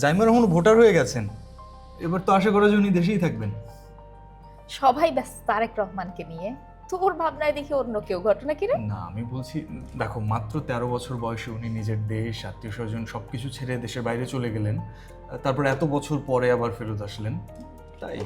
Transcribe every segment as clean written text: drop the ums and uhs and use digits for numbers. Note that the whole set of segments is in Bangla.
জাইমা রহমান ভোটার হয়ে গেছেন, এবার তো আশা করা যায় উনি দেশেই থাকবেন। সবাই ব্যস্ত তারেক রহমানকে নিয়ে, তো ওর ভাবনায় দেখি অন্য কেউ। ঘটনা কি রে? না, আমি বলছি দেখো, মাত্র 13 বছর বয়সে উনি নিজের দেশ, আত্মীয় স্বজন সবকিছু ছেড়ে দেশের বাইরে চলে গেলেন, তারপর এত বছর পরে আবার ফেরত আসলেন, তাই।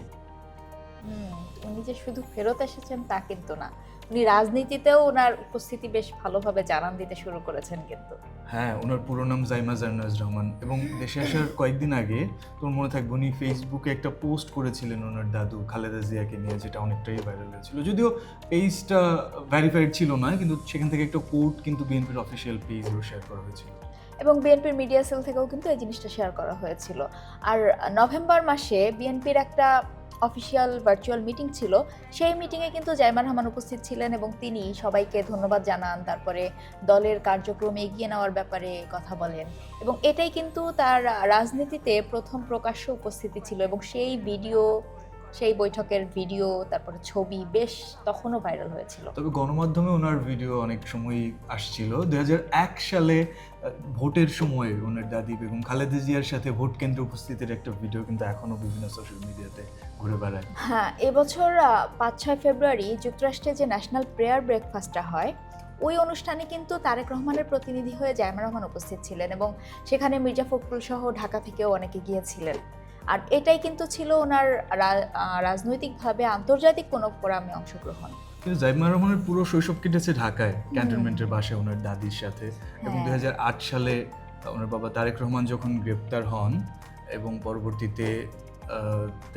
উনি যে শুধু ফেরত এসেছেন তা কিন্তু না, উনি রাজনীতিতেও ওনার উপস্থিতি বেশ ভালোভাবে জানান দিতে শুরু করেছেন কিন্তু। হ্যাঁ, ওনার পুরো নাম জাইমা জান্নাজ রহমান, এবং দেশে আসার কয়েকদিন আগে তোর মনে থাকবে উনি ফেসবুকে একটা পোস্ট করেছিলেন ওনার দাদু খালেদা জিয়াকে নিয়ে, যেটা অনেকটাই ভাইরাল হয়েছিল। যদিও পেজটা ভেরিফাইড ছিল না, কিন্তু সেখান থেকে একটা কোড কিন্তু বিএনপির অফিসিয়াল পেজেও শেয়ার করা হয়েছিল। এবং বিএনপির মিডিয়া সেল থেকেও কিন্তু এই জিনিসটা শেয়ার করা হয়েছিল। আর নভেম্বর মাসে বিএনপির একটা অফিসিয়াল ভার্চুয়াল মিটিং ছিল, সেই মিটিংয়ে কিন্তু জাইমা রহমান উপস্থিত ছিলেন এবং তিনি সবাইকে ধন্যবাদ জানান, তারপরে দলের কার্যক্রম এগিয়ে নেওয়ার ব্যাপারে কথা বলেন, এবং এটাই কিন্তু তার রাজনীতিতে প্রথম প্রকাশ্য উপস্থিতি ছিল। এবং সেই ভিডিও, সেই বৈঠকের ভিডিও, তারপরে ছবি বেশ তখনও ভাইরাল হয়েছিল। তবে গণমাধ্যমে ওনার ভিডিও অনেক সময় আসছিল। 2001 সালে ভোটের সময় ওনার দাদি বেগম খালেদা জিয়ার সাথে ভোট কেন্দ্রে উপস্থিতির একটা ভিডিও কিন্তু এখনো বিভিন্ন সোশ্যাল মিডিয়াতে ঘুরে বেড়ায়। হ্যাঁ, এবছর 5-6 ফেব্রুয়ারি যুক্তরাষ্ট্রে যে ন্যাশনাল প্রেয়ার ব্রেকফাস্টটা হয়, ওই অনুষ্ঠানে কিন্তু তারেক রহমানের প্রতিনিধি হয়ে জাইমা রহমান উপস্থিত ছিলেন, এবং সেখানে মির্জা ফখরুল সহ ঢাকা থেকেও অনেকে গিয়েছিলেন। আর এটাই কিন্তু ছিল ওনার রাজনৈতিকভাবে আন্তর্জাতিক কোনো ফোরামে অংশগ্রহণ। কিন্তু জাইমা রহমানের পুরো শৈশব কেটেছে ঢাকায়, ক্যান্টনমেন্টের বাসায় ওনার দাদির সাথে। এবং 2008 সালে ওনার বাবা তারেক রহমান যখন গ্রেপ্তার হন এবং পরবর্তীতে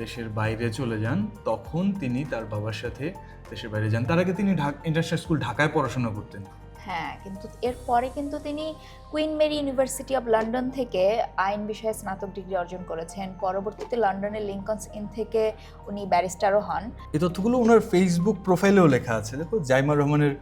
দেশের বাইরে চলে যান, তখন তিনি তার বাবার সাথে দেশের বাইরে যান। তার আগে তিনি ইন্টারন্যাশনাল স্কুল ঢাকায় পড়াশোনা করতেন। হ্যাঁ, কিন্তু এরপরে কিন্তু তিনি Queen Mary University of London থেকে আইন বিষয়ে স্নাতক ডিগ্রি অর্জন করেছেন। পরবর্তীতে লন্ডনের লিঙ্কনস ইন থেকে উনি ব্যারিস্টারও হন। এই তথ্যগুলো ওনার ফেসবুক প্রোফাইলেও লেখা আছে। দেখো, জাইমা রহমানের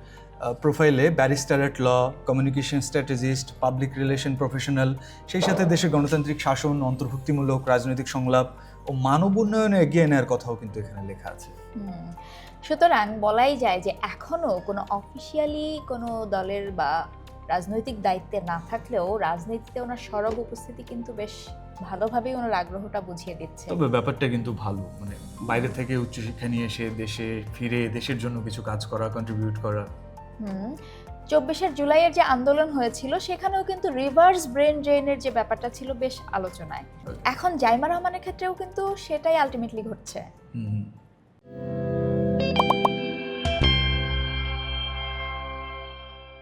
প্রোফাইলে barrister at law, communication strategist, public relation professional, সেই সাথে দেশের গণতান্ত্রিক শাসন, অন্তর্ভুক্তিমূলক রাজনৈতিক সংলাপ ও মানব উন্নয়নে এগিয়ে নেওয়ার কথাও কিন্তু এখানে লেখা আছে। সুতরাং বলাই যায় যে এখনও কোনো অফিসিয়ালি কোনো দলের বা রাজনৈতিক দায়িত্বে না থাকলেও রাজনীতিতে ওনার সরব উপস্থিতি কিন্তু বেশ ভালোভাবেই ওনার আগ্রহটা বুঝিয়ে দিচ্ছে। তবে ব্যাপারটা কিন্তু ভালো, মানে বাইরে থেকে উচ্চশিক্ষা নিয়ে এসে দেশে ফিরে দেশের জন্য কিছু কাজ করা, কন্ট্রিবিউট করা। 24 জুলাইয়ের যে আন্দোলন হয়েছিল সেখানেও কিন্তু রিভার্স ব্রেন ড্রেনের যে ব্যাপারটা ছিল বেশ আলোচনায়। এখন জাইমা রহমানের ক্ষেত্রেও কিন্তু সেটাই আলটিমেটলি ঘটছে।